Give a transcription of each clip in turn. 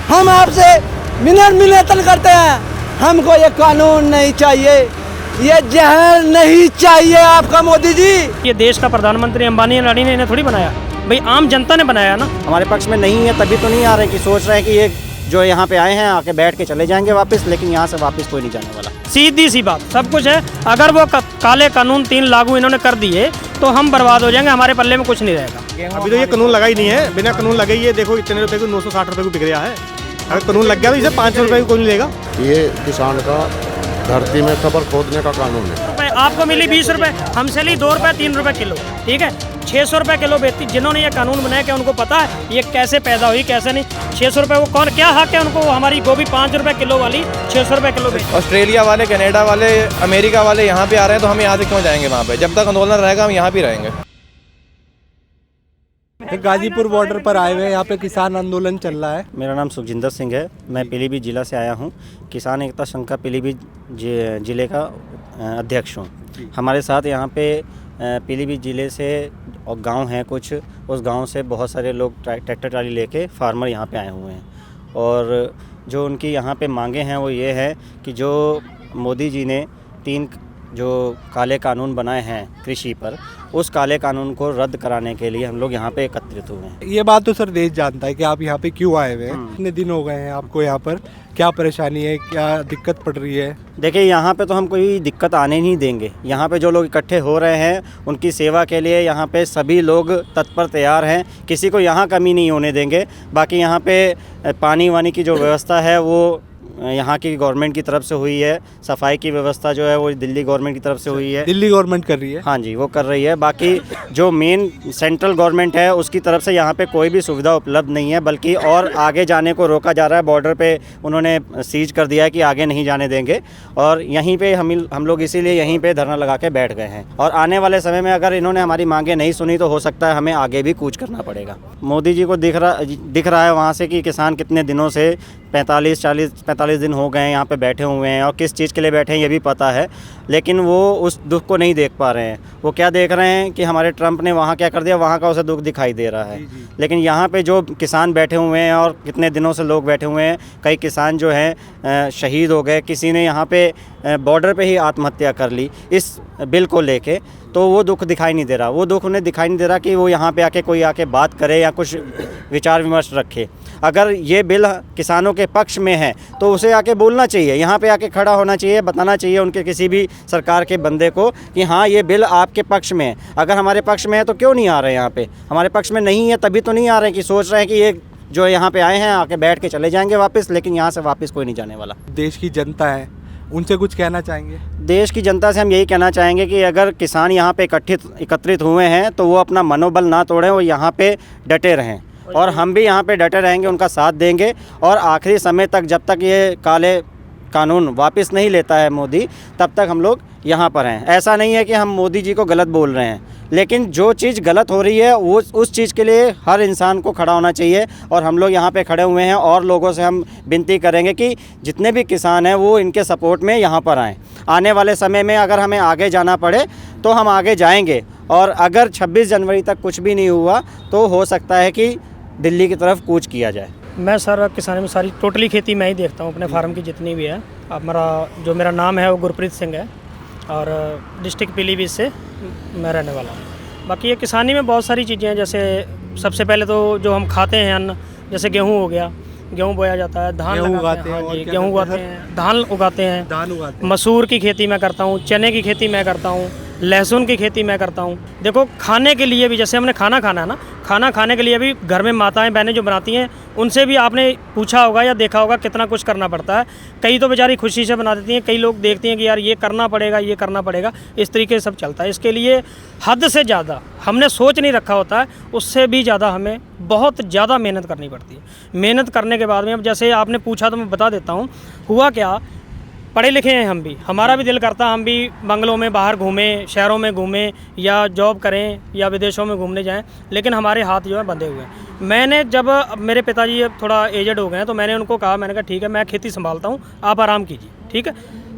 हम आपसे निवेदन करते हैं, हमको ये कानून नहीं चाहिए, ये जहर नहीं चाहिए आपका मोदी जी। ये देश का प्रधानमंत्री अंबानी अडानी ने इन्हें थोड़ी बनाया, भाई आम जनता ने बनाया ना। हमारे पक्ष में नहीं है, तभी तो नहीं आ रहे कि सोच रहे हैं कि ये जो यहाँ पे आए हैं आके बैठ के चले जाएंगे वापस, लेकिन यहाँ से वापस कोई नहीं जाने वाला। सीधी सी बात, सब कुछ है। अगर वो काले कानून 3 लागू इन्होंने कर दिए तो हम बर्बाद हो जाएंगे, हमारे पल्ले में कुछ नहीं रहेगा। अभी तो ये कानून लगा ही नहीं है, बिना कानून लगे ये देखो इतने रुपए को 960 रुपए को बिक रहा है। अगर कानून लग गया तो इसे 500 रुपए को कोई नहीं लेगा। ये किसान का धरती में कब्र खोदने का कानून है। आपको मिली 20 रुपए, हमसे ली 2 रुपए 3 रुपए किलो, ठीक है। 600 रुपए किलो बेचती। जिन्होंने ये कानून बनाया, क्या उनको पता है ये कैसे पैदा हुई कैसे नहीं? 600 रुपए वो कौन, क्या हक है उनको? हमारी गोभी 5 रुपए किलो वाली 600 रुपए किलो बेचती। ऑस्ट्रेलिया वाले, कनाडा वाले, अमेरिका वाले यहाँ पे आ रहे हैं तो हम यहाँ से क्यों जाएंगे वहाँ पे? जब तक आंदोलन रहेगा हम यहाँ भी रहेंगे। गाजीपुर बॉर्डर पर आए हुए हैं, यहाँ पे किसान आंदोलन चल रहा है। मेरा नाम सुखजिंदर सिंह है, मैं पीलीभीत जिला से आया हूँ। किसान एकता संघ का पीलीभीत जिले का अध्यक्ष हूँ। हमारे साथ यहाँ पे पीलीभीत जिले से और गांव हैं कुछ, उस गांव से बहुत सारे लोग ट्रैक्टर ट्राली लेके फार्मर यहाँ पे आए हुए हैं। और जो उनकी यहाँ पे मांगे हैं वो ये है कि जो मोदी जी ने 3 जो काले कानून बनाए हैं कृषि पर, उस काले कानून को रद्द कराने के लिए हम लोग यहाँ पे एकत्रित हुए हैं। ये बात तो सर देश जानता है कि आप यहाँ पे क्यों आए हुए हैं। कितने दिन हो गए हैं आपको यहाँ पर, क्या परेशानी है, क्या दिक्कत पड़ रही है? देखिए, यहाँ पे तो हम कोई दिक्कत आने नहीं देंगे। यहाँ पे जो लोग इकट्ठे हो रहे हैं उनकी सेवा के लिए यहाँ पे सभी लोग तत्पर तैयार हैं, किसी को यहाँ कमी नहीं होने देंगे। बाकी यहाँ पे पानी वानी की जो व्यवस्था है वो यहाँ की गवर्नमेंट की तरफ से हुई है। सफाई की व्यवस्था जो है वो दिल्ली गवर्नमेंट की तरफ से हुई है। दिल्ली गवर्नमेंट कर रही है? हाँ जी, वो कर रही है। बाकी जो मेन सेंट्रल गवर्नमेंट है उसकी तरफ से यहाँ पे कोई भी सुविधा उपलब्ध नहीं है, बल्कि और आगे जाने को रोका जा रहा है। बॉर्डर पे उन्होंने सीज कर दिया है कि आगे नहीं जाने देंगे, और यहीं पे हम लोग इसीलिए यहीं पे धरना लगा के बैठ गए हैं। और आने वाले समय में अगर इन्होंने हमारी मांगे नहीं सुनी तो हो सकता है हमें आगे भी कूच करना पड़ेगा। मोदी जी को दिख रहा है वहाँ से कि किसान कितने दिनों से 45 दिन हो गए हैं यहाँ पे बैठे हुए हैं, और किस चीज़ के लिए बैठे हैं ये भी पता है, लेकिन वो उस दुख को नहीं देख पा रहे हैं। वो क्या देख रहे हैं कि हमारे ट्रंप ने वहाँ क्या कर दिया, वहाँ का उसे दुख दिखाई दे रहा है। लेकिन यहाँ पे जो किसान बैठे हुए हैं और कितने दिनों से लोग बैठे हुए हैं, कई किसान जो हैं शहीद हो गए, किसी ने यहाँ पे बॉर्डर पे ही आत्महत्या कर ली इस बिल को लेके, तो वो दुख दिखाई नहीं दे रहा। वो दुख उन्हें दिखाई नहीं दे रहा कि वो यहाँ पे आके कोई आके बात करे या कुछ विचार विमर्श रखे। अगर ये बिल किसानों के पक्ष में है तो उसे आके बोलना चाहिए, यहाँ पे आके खड़ा होना चाहिए, बताना चाहिए उनके किसी भी सरकार के बंदे को कि हाँ ये बिल आपके पक्ष में है। अगर हमारे पक्ष में है तो क्यों नहीं आ रहे यहाँ पे? हमारे पक्ष में नहीं है तभी तो नहीं आ रहे कि सोच रहे हैं कि ये जो यहाँ पे आए हैं आके बैठ के चले जाएंगे वापस, लेकिन यहाँ से वापस कोई नहीं जाने वाला। देश की जनता है, उनसे कुछ कहना चाहेंगे? देश की जनता से हम यही कहना चाहेंगे कि अगर किसान यहाँ पे एकत्रित हुए हैं तो वो अपना मनोबल ना तोड़ें, वो यहाँ पे डटे रहें, और हम भी यहाँ पे डटे रहेंगे, उनका साथ देंगे। और आखिरी समय तक, जब तक ये काले कानून वापस नहीं लेता है मोदी, तब तक हम लोग यहाँ पर हैं। ऐसा नहीं है कि हम मोदी जी को गलत बोल रहे हैं, लेकिन जो चीज़ गलत हो रही है वो उस चीज़ के लिए हर इंसान को खड़ा होना चाहिए। और हम लोग यहाँ पे खड़े हुए हैं, और लोगों से हम विनती करेंगे कि जितने भी किसान हैं वो इनके सपोर्ट में यहाँ पर आएँ। आने वाले समय में अगर हमें आगे जाना पड़े तो हम आगे जाएंगे, और अगर 26 जनवरी तक कुछ भी नहीं हुआ तो हो सकता है कि दिल्ली की तरफ कूच किया जाए। मैं सर किसानी में सारी टोटली खेती मैं ही देखता हूँ, अपने फार्म की जितनी भी है। अब मेरा नाम है वो गुरप्रीत सिंह है, और डिस्ट्रिक्ट पीलीभीत से मैं रहने वाला हूँ। बाकी ये किसानी में बहुत सारी चीज़ें हैं, जैसे सबसे पहले तो जो हम खाते हैं अन्न, जैसे गेहूँ हो गया, गेहूँ बोया जाता है, धान उगाते हैं, गेहूँ उगाते हैं, धान उगाते हैं, मसूर की खेती मैं करता हूँ, चने की खेती मैं करता हूँ, लहसुन की खेती मैं करता हूँ। देखो, खाने के लिए भी, जैसे हमने खाना खाना है ना, खाना खाने के लिए भी घर में माताएं बहनें जो बनाती हैं, उनसे भी आपने पूछा होगा या देखा होगा कितना कुछ करना पड़ता है। कई तो बेचारी खुशी से बना देती हैं, कई लोग देखते हैं कि यार ये करना पड़ेगा, ये करना पड़ेगा, इस तरीके से सब चलता है। इसके लिए हद से ज़्यादा हमने सोच नहीं रखा होता है, उससे भी ज़्यादा हमें बहुत ज़्यादा मेहनत करनी पड़ती है। मेहनत करने के बाद में, अब जैसे आपने पूछा तो मैं बता देता हूँ हुआ क्या। पढ़े लिखे हैं हम भी, हमारा भी दिल करता हम भी बंगलों में बाहर घूमें, शहरों में घूमें, या जॉब करें, या विदेशों में घूमने जाएं, लेकिन हमारे हाथ जो है बंधे हुए हैं। मैंने जब मेरे पिताजी अब थोड़ा एजड हो गए हैं तो मैंने उनको कहा, मैंने कहा ठीक है मैं खेती संभालता हूँ, आप आराम कीजिए, ठीक है।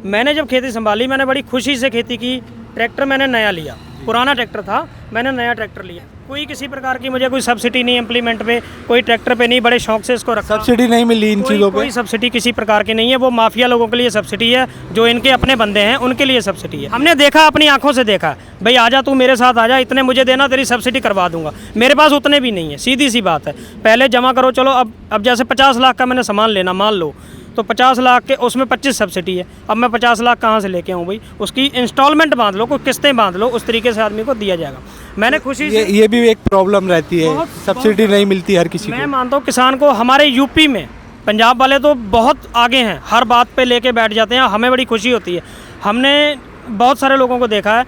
मैंने जब खेती संभाली, मैंने बड़ी खुशी से खेती की। ट्रैक्टर मैंने नया लिया, पुराना ट्रैक्टर था, मैंने नया ट्रैक्टर लिया। कोई किसी प्रकार की मुझे कोई सब्सिडी नहीं, इम्प्लीमेंट पे कोई ट्रैक्टर पे नहीं, बड़े शौक से इसको रखा। सब्सिडी नहीं मिली इन चीज़ों पे? कोई सब्सिडी किसी प्रकार की नहीं है, वो माफिया लोगों के लिए सब्सिडी है, जो इनके अपने बंदे हैं उनके लिए सब्सिडी है। हमने देखा, अपनी आंखों से देखा, भाई आजा तू मेरे साथ आजा, इतने मुझे देना, तेरी सब्सिडी करवा दूंगा। मेरे पास उतने भी नहीं है, सीधी सी बात है। पहले जमा करो, चलो अब जैसे 50 लाख का मैंने सामान लेना मान लो, तो 50 लाख के उसमें 25 सब्सिडी है। अब मैं 50 लाख कहाँ से लेके आऊँ भाई? उसकी इंस्टॉलमेंट बांध लो, कोई किस्तें बांध लो, उस तरीके से आदमी को दिया जाएगा। मैंने खुशी से, ये भी एक प्रॉब्लम रहती है, सब्सिडी नहीं मिलती हर किसी मैं को। मानता हूँ किसान को, हमारे यूपी में पंजाब वाले तो बहुत आगे हैं, हर बात पे लेके बैठ जाते हैं, हमें बड़ी खुशी होती है। हमने बहुत सारे लोगों को देखा है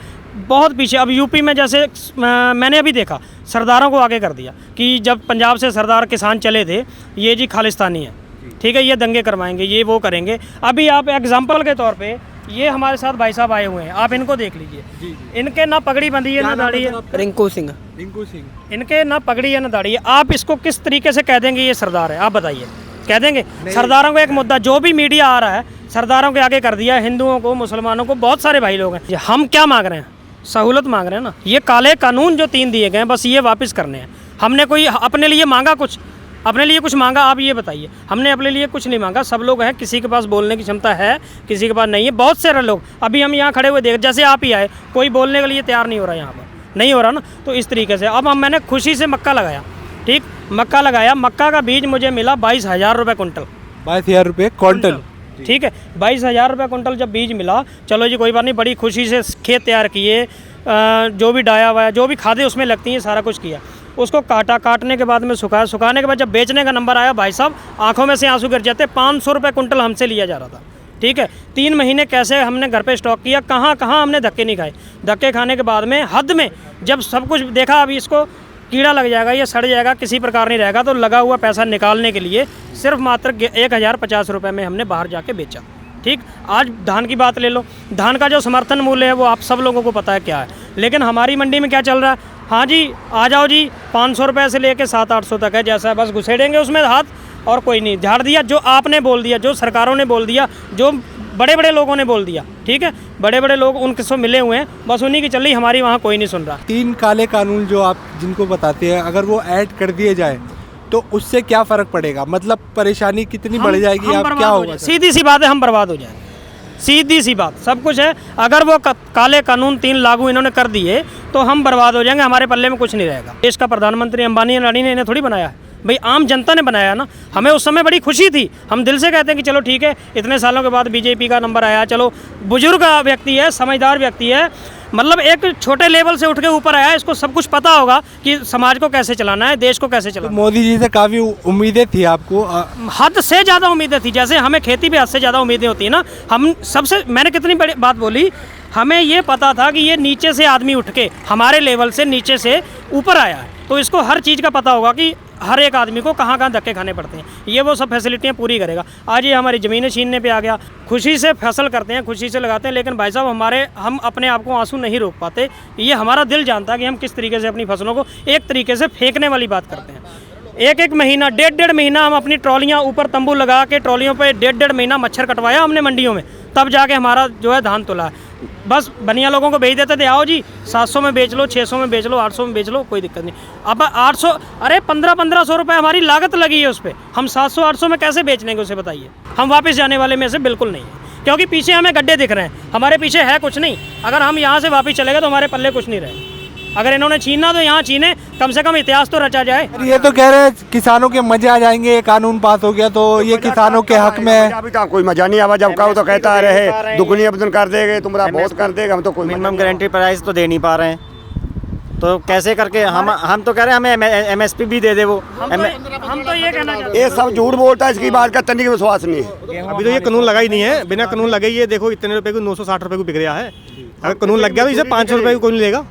बहुत पीछे। अब यूपी में जैसे मैंने अभी देखा, सरदारों को आगे कर दिया कि जब पंजाब से सरदार किसान चले थे, ये जी खालिस्तानी है, ठीक है, ये दंगे करवाएंगे, ये वो करेंगे। अभी आप एग्जाम्पल के तौर पे, ये हमारे साथ भाई साहब आए हुए हैं, आप इनको देख लीजिए, इनके ना पगड़ी बंधी है ना दाढ़ी है। रिंकू सिंह। रिंकू सिंह। इनके ना पगड़ी है ना दाढ़ी है। आप इसको किस तरीके से कह देंगे ये सरदार है? आप बताइए, कह देंगे? सरदारों को एक मुद्दा, जो भी मीडिया आ रहा है सरदारों के आगे कर दिया, हिंदुओं को, मुसलमानों को, बहुत सारे भाई लोग हैं। हम क्या मांग रहे हैं? सहूलत मांग रहे हैं ना। ये काले कानून जो 3 दिए गए बस ये वापस करने हैं। हमने कोई अपने लिए मांगा कुछ? अपने लिए कुछ मांगा? आप ये बताइए। हमने अपने लिए कुछ नहीं मांगा। सब लोग हैं, किसी के पास बोलने की क्षमता है, किसी के पास नहीं है। बहुत सारे लोग, अभी हम यहाँ खड़े हुए देख, जैसे आप ही आए, कोई बोलने के लिए तैयार नहीं हो रहा, यहाँ पर नहीं हो रहा ना। तो इस तरीके से अब मैंने खुशी से मक्का लगाया, ठीक, मक्का लगाया, मक्का का बीज मुझे मिला 22,000 रुपये कुंटल। 22,000 रुपये क्विंटल, ठीक है, 22,000 रुपये कुंटल जब बीज मिला, चलो जी कोई बात नहीं, बड़ी खुशी से खेत तैयार किए, जो भी डाया हुआ है, जो भी खादें उसमें लगती हैं, सारा कुछ किया। उसको काटा, काटने के बाद में सुखाया, सुखाने के बाद जब बेचने का नंबर आया, भाई साहब आंखों में से आंसू गिर जाते। 500 रुपये कुंटल हमसे लिया जा रहा था, ठीक है। 3 महीने कैसे हमने घर पे स्टॉक किया, कहाँ कहाँ हमने धक्के नहीं खाए। धक्के खाने के बाद में हद में जब सब कुछ देखा, अभी इसको कीड़ा लग जाएगा, ये सड़ जाएगा, किसी प्रकार नहीं रहेगा, तो लगा हुआ पैसा निकालने के लिए सिर्फ मात्र 1050 रुपये में हमने बाहर जाके बेचा, ठीक। आज धान की बात ले लो, धान का जो समर्थन मूल्य है वो आप सब लोगों को पता है क्या है, लेकिन हमारी मंडी में क्या चल रहा है? हाँ जी, आ जाओ जी, 500 रुपये से लेके 700-800 तक है, जैसा बस घुसेड़ेंगे उसमें हाथ, और कोई नहीं। झाड़ दिया, जो आपने बोल दिया, जो सरकारों ने बोल दिया, जो बड़े बड़े लोगों ने बोल दिया, ठीक है, बड़े बड़े लोग उनके से मिले हुए हैं, बस उन्हीं की चल रही, हमारी वहाँ कोई नहीं सुन रहा। 3 काले कानून जो आप जिनको बताते हैं, अगर वो ऐड कर दिए जाए तो उससे क्या फ़र्क पड़ेगा? मतलब परेशानी कितनी बढ़ जाएगी? आप क्या होगा? सीधी सी बात है, हम बर्बाद हो जाएंगे, सीधी सी बात, सब कुछ है। अगर वो काले कानून 3 लागू इन्होंने कर दिए तो हम बर्बाद हो जाएंगे, हमारे पल्ले में कुछ नहीं रहेगा। देश का प्रधानमंत्री अंबानी अडानी ने इन्हें थोड़ी बनाया है भाई, आम जनता ने बनाया ना। हमें उस समय बड़ी खुशी थी, हम दिल से कहते हैं कि चलो ठीक है, इतने सालों के बाद बीजेपी का नंबर आया, चलो बुजुर्ग व्यक्ति है, समझदार व्यक्ति है, मतलब एक छोटे लेवल से उठ के ऊपर आया, इसको सब कुछ पता होगा कि समाज को कैसे चलाना है, देश को कैसे चलाना है। मोदी जी से काफ़ी उम्मीदें थी आपको? हद से ज़्यादा उम्मीदें थी, जैसे हमें खेती पे हद से ज़्यादा उम्मीदें होती है ना। हम सबसे, मैंने कितनी बड़ी बात बोली, हमें ये पता था कि ये नीचे से आदमी उठ के हमारे लेवल से नीचे से ऊपर आया है, तो इसको हर चीज़ का पता होगा कि हर एक आदमी को कहाँ कहाँ धक्के खाने पड़ते हैं, ये वो सब फैसिलिटियाँ पूरी करेगा। आज ये हमारी ज़मीनें छीनने पे आ गया, खुशी से फसल करते हैं, खुशी से लगाते हैं, लेकिन भाई साहब हम अपने आप को आंसू नहीं रोक पाते। ये हमारा दिल जानता है कि हम किस तरीके से अपनी फसलों को एक तरीके से फेंकने वाली बात करते हैं। एक महीना, 1.5 महीना हम अपनी ट्रॉलियाँ ऊपर तंबू लगा के ट्रॉलियों पे 1.5 महीना मच्छर कटवाया हमने मंडियों में, तब जाके हमारा जो है धान तुला है। बस बनिया लोगों को भेज देते थे, आओ जी 700 में बेच लो, 600 में बेच लो, 800 में बेच लो, कोई दिक्कत नहीं। अब 800, अरे 1500 रुपये हमारी लागत लगी है उस पर, हम 700-800 में कैसे बेच लेंगे उसे बताइए। हम वापस जाने वाले में से बिल्कुल नहीं है, क्योंकि पीछे हमें गड्ढे दिख रहे हैं, हमारे पीछे है कुछ नहीं। अगर हम यहाँ से वापस चले गए तो हमारे पल्ले कुछ नहीं रहेगा। अगर इन्होंने छीना तो यहाँ छीने, कम से कम इतिहास तो रचा जाए। ये तो कह रहे हैं किसानों के मजे आ जाएंगे, ये कानून पास हो गया तो ये किसानों के हक में है। अभी तो कोई मजा नहीं आवा, जब कहो तो कहता रहे दुगनी आवेदन कर देंगे, तुम्हारा बहुत कर देगा, हम तो कोई मिनिमम गारंटी प्राइस तो दे नहीं पा रहे हैं, तो कैसे करके हम तो कह रहे हैं हमें MSP भी दे दे वो। हम तो ये कहना चाहते हैं, ये सब झूठ बोलता है, इसकी बात का तनिक विश्वास नहीं है। अभी तो ये कानून लगा ही नहीं है, बिना कानून लगे ये देखो इतने रुपए को 960 रुपए को बिक रहा है। अगर कानून लग गया तो इसे 500 रुपए को कोई नहीं लेगा।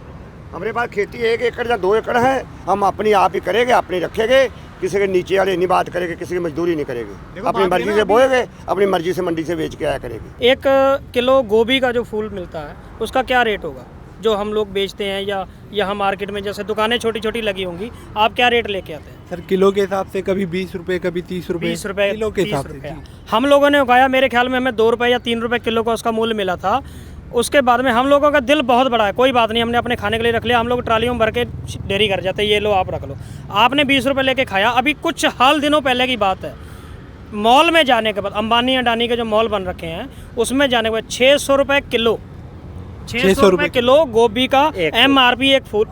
हमारे पास खेती 1 एकड़ या 2 एकड़ है, हम अपनी आप ही करेंगे, अपनी रखेंगे, किसी के नीचे वाले नहीं बात करेंगे, किसी की मजदूरी नहीं करेंगे, अपनी मर्जी से बोएंगे, अपनी मर्जी से मंडी से बेच के आया करेंगे। 1 किलो गोभी का जो फूल मिलता है उसका क्या रेट होगा जो हम लोग बेचते हैं, या यहाँ मार्केट में जैसे दुकानें छोटी छोटी लगी होंगी, आप क्या रेट लेके आते हैं? सर किलो के हिसाब से कभी 20 रुपए, कभी 30 रुपए, 20 रुपये किलो के हिसाब से। हम लोगों ने उगाया, मेरे ख्याल में हमें 2 रुपये या 3 रुपये किलो का उसका मूल्य मिला था। उसके बाद में हम लोगों का दिल बहुत बड़ा है, कोई बात नहीं, हमने अपने खाने के लिए रख लिया, हम लोग ट्रालियों में भर के डेयरी कर जाते हैं, ये लो आप रख लो। आपने 20 रुपये लेके खाया। अभी कुछ हाल दिनों पहले की बात है, मॉल में जाने के बाद, अंबानी अडानी के जो मॉल बन रखे हैं उसमें जाने के बाद 600 रुपये किलो, 600 रुपये किलो गोभी का MRP, एक फूल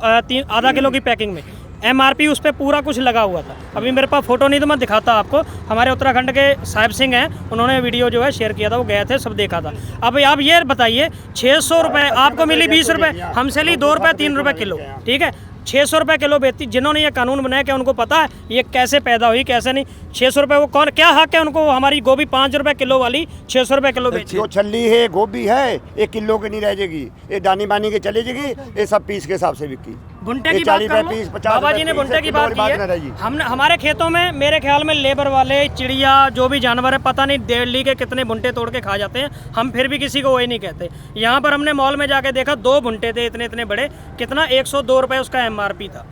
आधा किलो की पैकिंग में MRP उस पर पूरा कुछ लगा हुआ था। अभी मेरे पास फ़ोटो नहीं तो मैं दिखाता आपको। हमारे उत्तराखंड के साहिब सिंह हैं, उन्होंने वीडियो जो है शेयर किया था, वो गए थे, सब देखा था। अब आप ये बताइए 600 रुपये आपको मिली 20 रुपये, हमसे ली 2 रुपये 3 रुपये किलो, ठीक है। 600 रुपये किलो बेचती। जिन्होंने ये कानून बनाया, क्या उनको पता है ये कैसे पैदा हुई, कैसे नहीं? 600 रुपये वो कौन, क्या हक है उनको हमारी गोभी 5 रुपये किलो वाली 600 रुपये किलो बेची? जो छल्ली है गोभी है 1 किलो की नहीं रह जाएगी, ये दानी बानी के चली जाएगी, ये सब पीस के हिसाब से बिकी। भुट्टे की बात कर लो, बाबा जी ने भुट्टे की बात की है। हमने हमारे खेतों में मेरे ख्याल में लेबर वाले, चिड़िया, जो भी जानवर है, पता नहीं दिल्ली के कितने भुट्टे तोड़ के खा जाते हैं, हम फिर भी किसी को वही नहीं कहते। यहाँ पर हमने मॉल में जाके देखा 2 भुट्टे थे इतने इतने बड़े, कितना 102 रुपये उसका MRP था,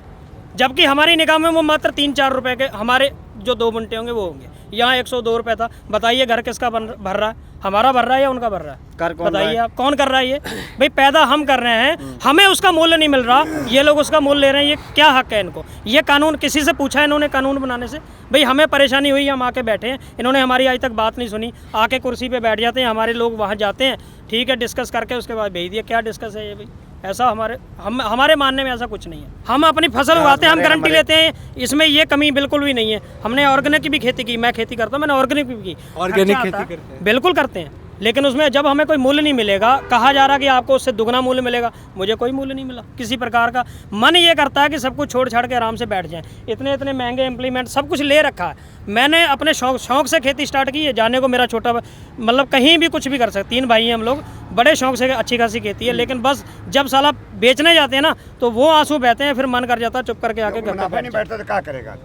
जबकि हमारी निगाह में वो मात्र 3-4 रुपये के हमारे जो 2 भुट्टे होंगे वो होंगे। यहाँ 102 रुपये था। बताइए घर किसका भर रहा है, हमारा भर रहा है या उनका भर रहा है? बताइए आप, कौन कर रहा है ये? भाई पैदा हम कर रहे हैं, हमें उसका मूल्य नहीं मिल रहा, ये लोग उसका मूल्य ले रहे हैं, ये क्या हक है इनको? ये कानून किसी से पूछा है इन्होंने कानून बनाने से? भाई हमें परेशानी हुई, हम आके बैठे हैं, इन्होंने हमारी आज तक बात नहीं सुनी। आके कुर्सी पे बैठ जाते हैं, हमारे लोग वहाँ जाते हैं, ठीक है, डिस्कस करके उसके बाद भेज दिया। क्या डिस्कस है ये भाई? ऐसा हमारे मानने में ऐसा कुछ नहीं है। हम अपनी फसल उगाते हैं, हम गारंटी लेते हैं, इसमें ये कमी बिल्कुल भी नहीं है। हमने ऑर्गेनिक की भी खेती की, मैं खेती करता हूँ, मैंने ऑर्गेनिक भी की। ऑर्गेनिक खेती करते हैं? बिल्कुल करते हैं, लेकिन उसमें जब हमें कोई मूल्य नहीं मिलेगा, कहा जा रहा कि आपको उससे दुगना मूल्य मिलेगा, मुझे कोई मूल्य नहीं मिला किसी प्रकार का। मन ये करता है कि सब कुछ छोड़ छाड़ के आराम से बैठ जाएं। इतने इतने महंगे इम्प्लीमेंट सब कुछ ले रखा है। मैंने अपने शौक से खेती स्टार्ट की है, जाने को मेरा छोटा मतलब कहीं भी कुछ भी कर सकते, 3 भाई हैं हम लोग, बड़े शौक से अच्छी खासी खेती है। लेकिन बस जब साला बेचने जाते हैं ना तो वो आंसू बहते हैं, फिर मन कर जाता है चुप करके आके घर पे बैठता तो क्या करेगा,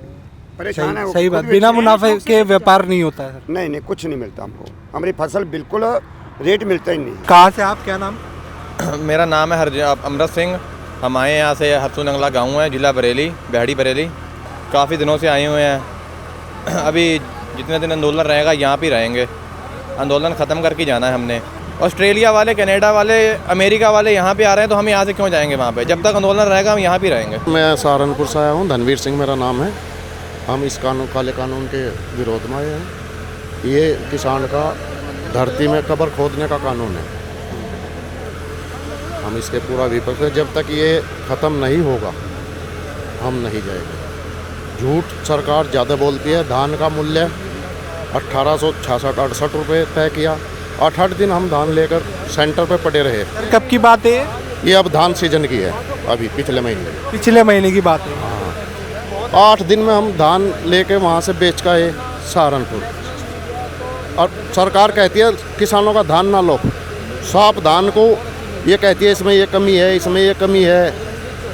परेशान है। सही बात, बिना मुनाफे के व्यापार नहीं होता है। नहीं नहीं, कुछ नहीं मिलता हमको, हमारी फसल बिल्कुल रेट मिलता ही नहीं। कहाँ से आप, क्या नाम? मेरा नाम है अमृत सिंह। हम आए यहाँ से, हरसू नंगला गाँव है, जिला बरेली, बिहाड़ी बरेली। काफ़ी दिनों से आए हुए हैं। अभी जितने दिन आंदोलन रहेगा यहाँ पे रहेंगे, आंदोलन ख़त्म करके जाना है हमने। ऑस्ट्रेलिया वाले, कनाडा वाले, अमेरिका वाले यहाँ पे आ रहे हैं तो हम यहाँ से क्यों जाएंगे वहाँ पे? जब तक आंदोलन रहेगा हम यहाँ पे रहेंगे। मैं सहारनपुर से आया हूँ, धनवीर सिंह मेरा नाम है। हम इस काले कानून के विरोध में आए हैं। ये किसान का धरती में कब्र खोदने का कानून है, हम इसके पूरा विपक्ष है। जब तक ये ख़त्म नहीं होगा हम नहीं जाएंगे। झूठ सरकार ज़्यादा बोलती है। धान का मूल्य 1866-68 रुपये तय किया। 8 दिन हम धान लेकर सेंटर पे पड़े रहे। कब की बात है ये? अब धान सीजन की है, अभी पिछले महीने की बात है। हाँ, 8 दिन में हम धान लेके वहाँ से बेच का आए सहारनपुर। और सरकार कहती है किसानों का धान ना लो। साफ धान को ये कहती है इसमें ये कमी है, इसमें ये कमी है।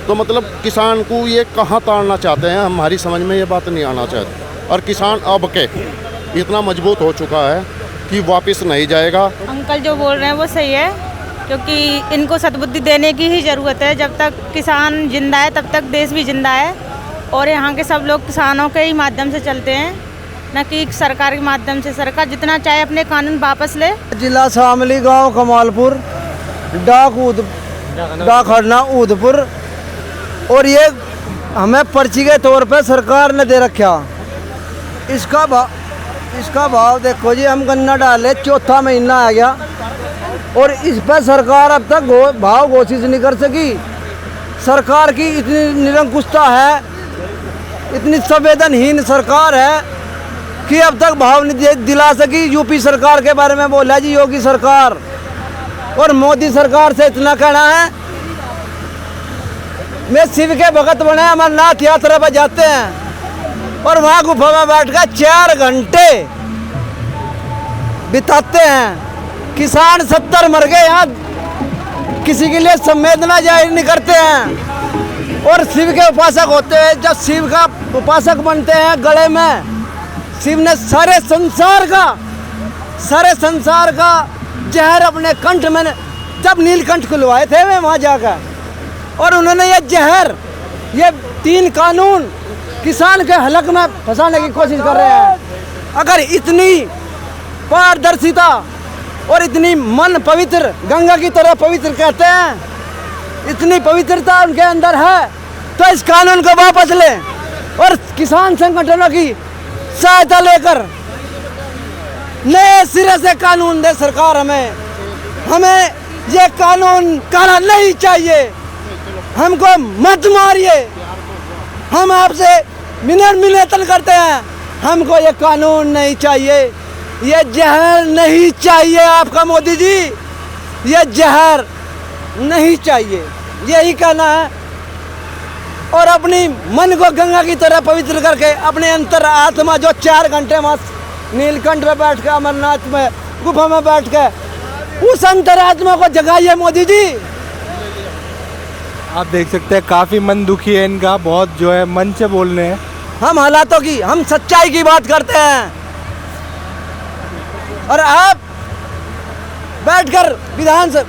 तो मतलब किसान को ये कहाँ ताड़ना चाहते हैं, हमारी समझ में ये बात नहीं आना चाहती। और किसान अब के इतना मजबूत हो चुका है कि वापस नहीं जाएगा। अंकल जो बोल रहे हैं वो सही है, क्योंकि इनको सद्बुद्धि देने की ही ज़रूरत है। जब तक किसान जिंदा है तब तक देश भी जिंदा है। और यहाँ के सब लोग किसानों के ही माध्यम से चलते हैं, न कि सरकार के माध्यम से। सरकार जितना चाहे अपने कानून वापस ले। जिला शामली, गांव कमालपुर, डाक हरना ऊधपुर। और ये हमें पर्ची के तौर पे सरकार ने दे रखा। इसका भाव देखो जी, हम गन्ना डाले, 4था महीना आ गया और इस पर सरकार अब तक भाव घोषित नहीं कर सकी। सरकार की इतनी निरंकुशता है, इतनी संवेदनहीन सरकार है कि अब तक भाव नहीं दिला सकी। यूपी सरकार के बारे में बोला जी, योगी सरकार। और मोदी सरकार से इतना कहना है, मैं शिव के भगत बने, अमरनाथ यात्रा पर जाते हैं और वहाँ गुफा में बैठ कर 4 घंटे बिताते हैं। किसान 70 मर गए, यहाँ किसी के लिए संवेदना जाहिर नहीं करते हैं। और शिव के उपासक होते हैं, जब शिव का उपासक बनते हैं, गले में शिव ने सारे संसार का जहर अपने कंठ में, जब नीलकंठ खुलवाए थे वे वहाँ जाकर, और उन्होंने ये जहर, ये 3 कानून किसान के हलक में फंसाने की कोशिश कर रहे हैं। अगर इतनी पारदर्शिता और इतनी मन पवित्र, गंगा की तरह पवित्र कहते हैं, इतनी पवित्रता उनके अंदर है, तो इस कानून को वापस लें और किसान संगठनों की सहायता लेकर नए सिरे से कानून दे सरकार। हमें ये कानून करना नहीं चाहिए, हमको मत मारिए, हम आपसे निवेदन करते हैं, हमको ये कानून नहीं चाहिए, ये जहर नहीं चाहिए आपका मोदी जी, ये जहर नहीं चाहिए, यही कहना है। और अपनी मन को गंगा की तरह पवित्र करके अपने अंतर आत्मा जो 4 घंटे नीलकंठ में बैठ के, अमरनाथ में गुफा में बैठ के, उस अंतरात्मा को जगाइए मोदी जी। आप देख सकते हैं काफ़ी मन दुखी है इनका, बहुत जो है मन से बोल रहे हैं। हम हालातों की, हम सच्चाई की बात करते हैं, और आप बैठकर विधानसभा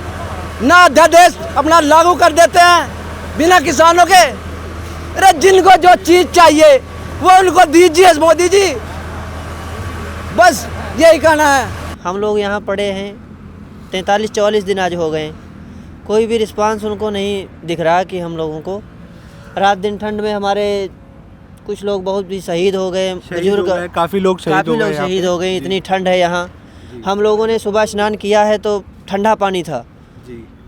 ना अध्यादेश अपना लागू कर देते हैं बिना किसानों के। अरे जिनको जो चीज़ चाहिए वो उनको दीजिए मोदी जी, बस यही कहना है। हम लोग यहाँ पड़े हैं 43-44 दिन आज हो गए, कोई भी रिस्पांस उनको नहीं दिख रहा कि हम लोगों को। रात दिन ठंड में हमारे कुछ लोग बहुत भी शहीद हो गए, बुजुर्ग काफ़ी लोग शहीद हो गए, इतनी ठंड है यहाँ। हम लोगों ने सुबह स्नान किया है तो ठंडा पानी था,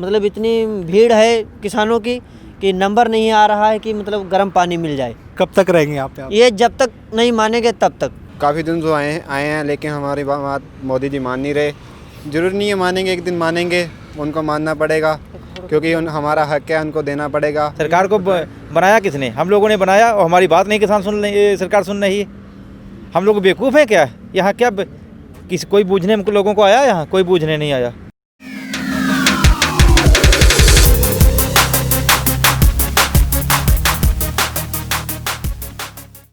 मतलब इतनी भीड़ है किसानों की कि नंबर नहीं आ रहा है कि मतलब गर्म पानी मिल जाए। कब तक रहेंगे आप? ये जब तक नहीं मानेंगे तब तक। काफ़ी दिन तो आए हैं लेकिन हमारी बात मोदी जी मान नहीं रहे। ज़रूरी नहीं है मानेंगे, एक दिन मानेंगे, उनको मानना पड़ेगा क्योंकि हमारा हक है, उनको देना पड़ेगा। सरकार को बनाया किसने? हम लोगों ने बनाया, और हमारी बात नहीं किसान सुन रही, सरकार सुन रही है। हम लोग बेवकूफ़ हैं क्या? यहाँ क्या किसी कोई बूझने लोगों को आया? यहाँ कोई बूझने नहीं आया।